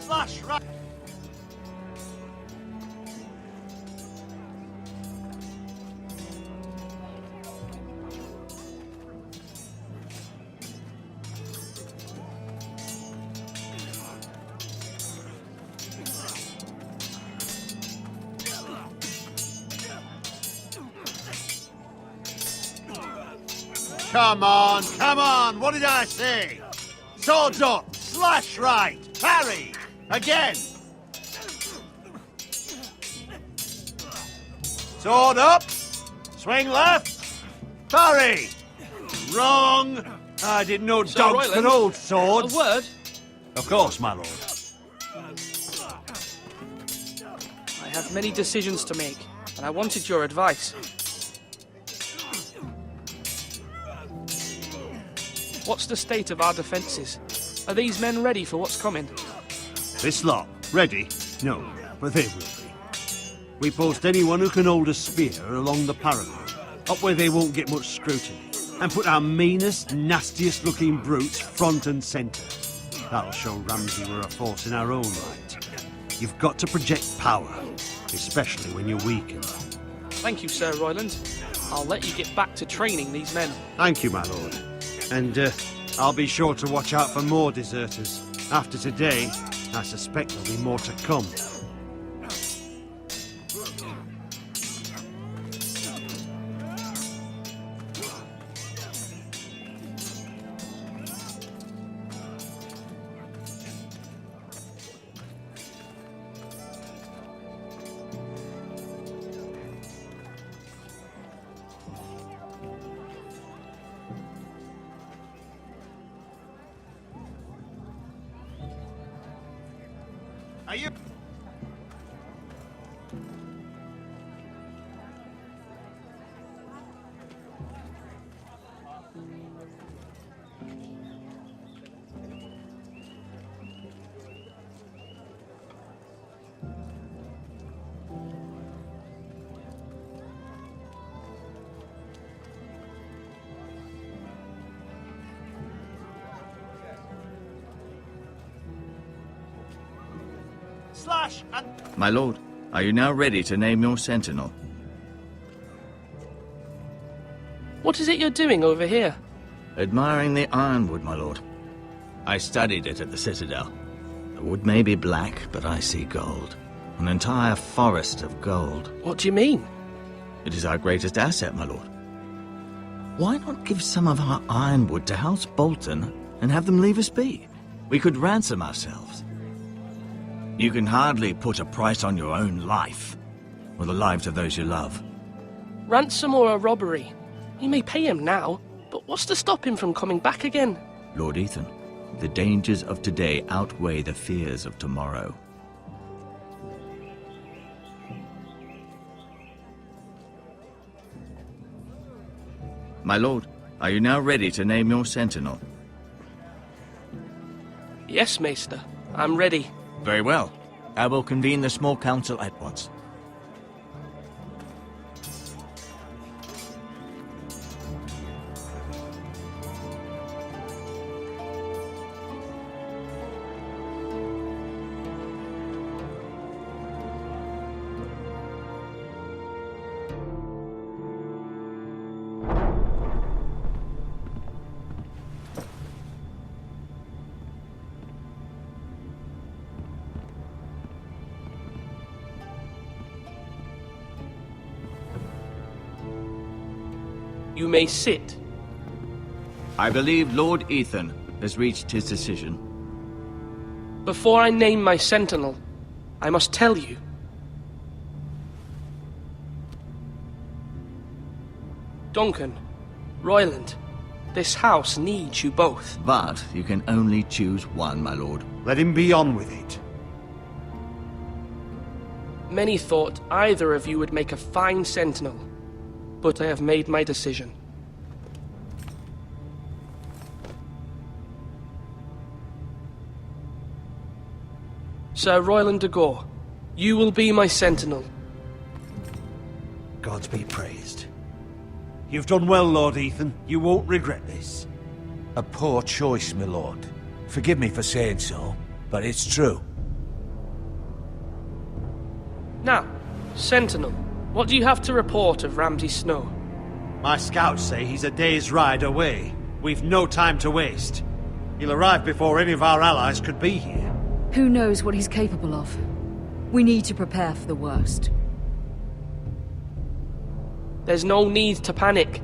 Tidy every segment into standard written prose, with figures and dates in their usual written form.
Slash right. Come on, what did I say? Swords up, slash right, parry, again. Sword up, swing left, parry. Wrong. I didn't know Sir dogs Royland, could hold swords. A word? Of course, my lord. I have many decisions to make, and I wanted your advice. What's the state of our defences? Are these men ready for what's coming? This lot, ready? No, but they will be. We post anyone who can hold a spear along the parapet, up where they won't get much scrutiny, and put our meanest, nastiest looking brutes front and centre. That'll show Ramsay we're a force in our own right. You've got to project power, especially when you're weakened. Thank you, Sir Royland. I'll let you get back to training these men. Thank you, my lord. And I'll be sure to watch out for more deserters. After today, I suspect there'll be more to come. Are you... Slash and... My lord, are you now ready to name your sentinel? What is it you're doing over here? Admiring the ironwood, my lord. I studied it at the Citadel. The wood may be black, but I see gold. An entire forest of gold. What do you mean? It is our greatest asset, my lord. Why not give some of our ironwood to House Bolton and have them leave us be? We could ransom ourselves. You can hardly put a price on your own life, or the lives of those you love. Ransom or a robbery? We may pay him now, but what's to stop him from coming back again? Lord Ethan, the dangers of today outweigh the fears of tomorrow. My lord, are you now ready to name your sentinel? Yes, Maester. I'm ready. Very well. I will convene the small council at once. You may sit. I believe Lord Ethan has reached his decision. Before I name my sentinel, I must tell you. Duncan, Royland, this house needs you both. But you can only choose one, my lord. Let him be on with it. Many thought either of you would make a fine sentinel, but I have made my decision. Sir Royland de Gore, you will be my sentinel. Gods be praised. You've done well, Lord Ethan. You won't regret this. A poor choice, my lord. Forgive me for saying so, but it's true. Now, Sentinel, what do you have to report of Ramsay Snow? My scouts say he's a day's ride away. We've no time to waste. He'll arrive before any of our allies could be here. Who knows what he's capable of? We need to prepare for the worst. There's no need to panic.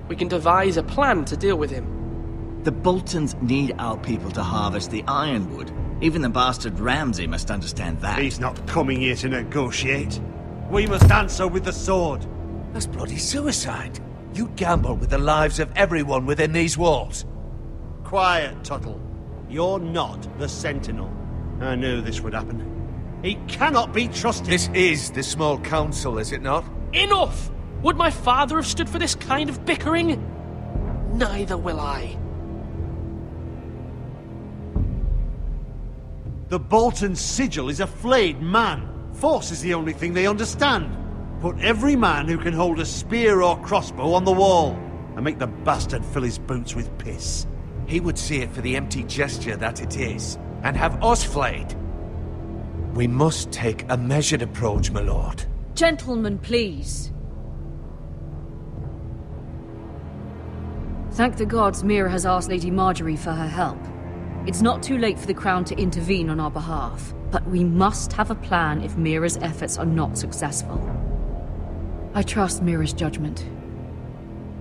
We can devise a plan to deal with him. The Boltons need our people to harvest the ironwood. Even the bastard Ramsay must understand that. He's not coming here to negotiate. We must answer with the sword. That's bloody suicide. You gamble with the lives of everyone within these walls. Quiet, Tuttle. You're not the Sentinel. I knew this would happen. He cannot be trusted. This is the small council, is it not? Enough! Would my father have stood for this kind of bickering? Neither will I. The Bolton sigil is a flayed man. Force is the only thing they understand. Put every man who can hold a spear or crossbow on the wall, and make the bastard fill his boots with piss. He would see it for the empty gesture that it is, and have us flayed. We must take a measured approach, my lord. Gentlemen, please. Thank the gods Mira has asked Lady Marjorie for her help. It's not too late for the Crown to intervene on our behalf, but we must have a plan if Mira's efforts are not successful. I trust Mira's judgment.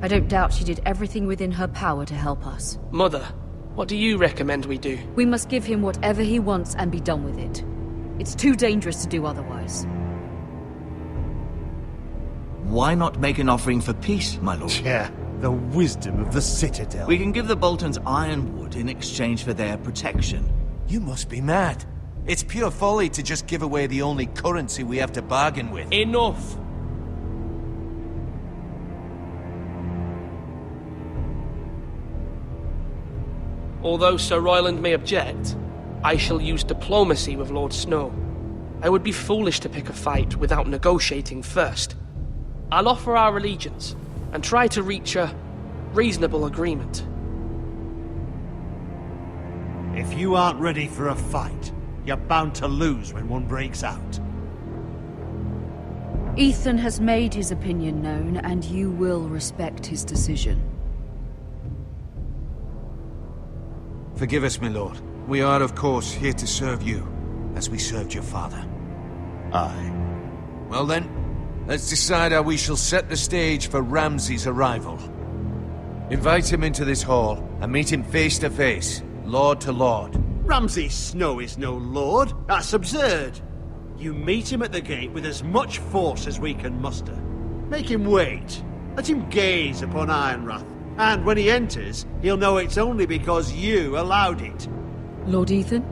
I don't doubt she did everything within her power to help us. Mother, what do you recommend we do? We must give him whatever he wants and be done with it. It's too dangerous to do otherwise. Why not make an offering for peace, my lord? Yeah, the wisdom of the Citadel. We can give the Boltons ironwood in exchange for their protection. You must be mad. It's pure folly to just give away the only currency we have to bargain with. Enough! Although Sir Royland may object, I shall use diplomacy with Lord Snow. I would be foolish to pick a fight without negotiating first. I'll offer our allegiance, and try to reach a reasonable agreement. If you aren't ready for a fight, you're bound to lose when one breaks out. Ethan has made his opinion known, and you will respect his decision. Forgive us, my lord. We are, of course, here to serve you, as we served your father. Aye. Well then, let's decide how we shall set the stage for Ramsay's arrival. Invite him into this hall, and meet him face to face, lord to lord. Ramsay Snow is no lord. That's absurd. You meet him at the gate with as much force as we can muster. Make him wait. Let him gaze upon Ironrath. And when he enters, he'll know it's only because you allowed it. Lord Ethan?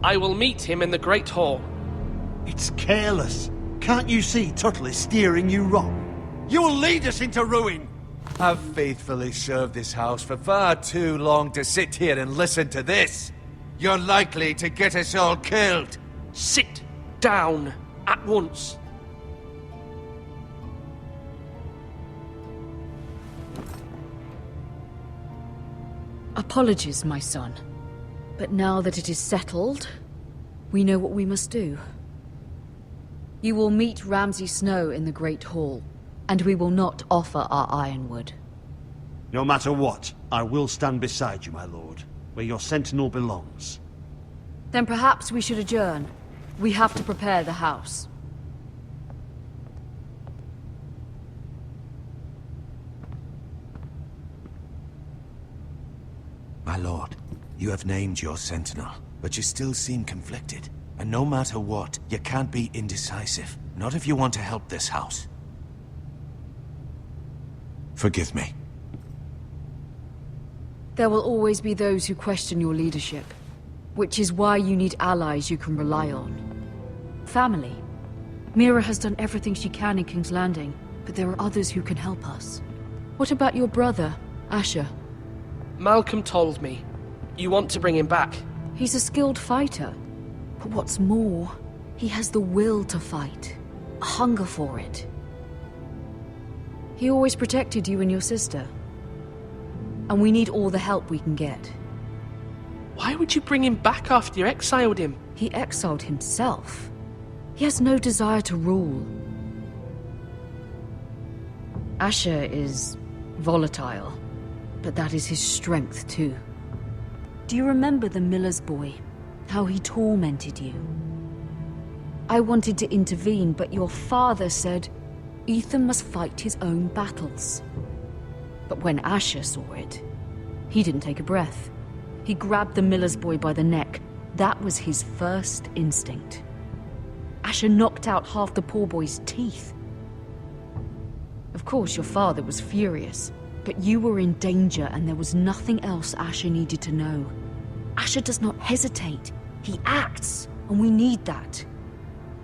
I will meet him in the Great Hall. It's careless. Can't you see Tuttle is steering you wrong? You'll lead us into ruin! I've faithfully served this house for far too long to sit here and listen to this. You're likely to get us all killed. Sit down at once. Apologies, my son. But now that it is settled, we know what we must do. You will meet Ramsay Snow in the Great Hall, and we will not offer our ironwood. No matter what, I will stand beside you, my lord, where your sentinel belongs. Then perhaps we should adjourn. We have to prepare the house. My lord, you have named your sentinel, but you still seem conflicted. And no matter what, you can't be indecisive. Not if you want to help this house. Forgive me. There will always be those who question your leadership, which is why you need allies you can rely on. Family. Mira has done everything she can in King's Landing, but there are others who can help us. What about your brother, Asher? Malcolm told me. You want to bring him back? He's a skilled fighter. But what's more, he has the will to fight. A hunger for it. He always protected you and your sister. And we need all the help we can get. Why would you bring him back after you exiled him? He exiled himself. He has no desire to rule. Asher is volatile, but that is his strength too. Do you remember the miller's boy? How he tormented you? I wanted to intervene, but your father said Ethan must fight his own battles. But when Asher saw it, he didn't take a breath. He grabbed the miller's boy by the neck. That was his first instinct. Asher knocked out half the poor boy's teeth. Of course, your father was furious, but you were in danger and there was nothing else Asher needed to know. Asher does not hesitate. He acts, and we need that.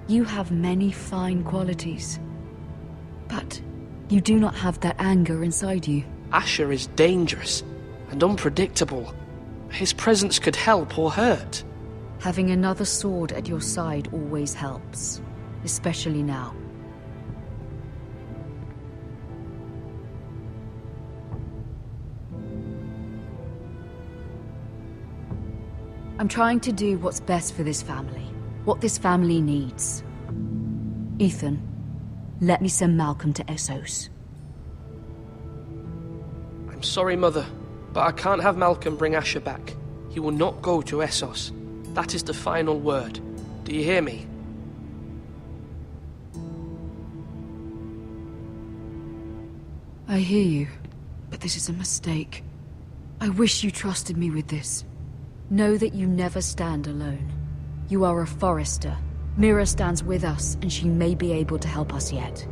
You have many fine qualities, but you do not have that anger inside you. Asher is dangerous and unpredictable. His presence could help or hurt. Having another sword at your side always helps, especially now. I'm trying to do what's best for this family, what this family needs. Ethan, let me send Malcolm to Essos. I'm sorry, Mother, but I can't have Malcolm bring Asher back. He will not go to Essos. That is the final word. Do you hear me? I hear you, but this is a mistake. I wish you trusted me with this. Know that you never stand alone. You are a Forrester. Mira stands with us, and she may be able to help us yet.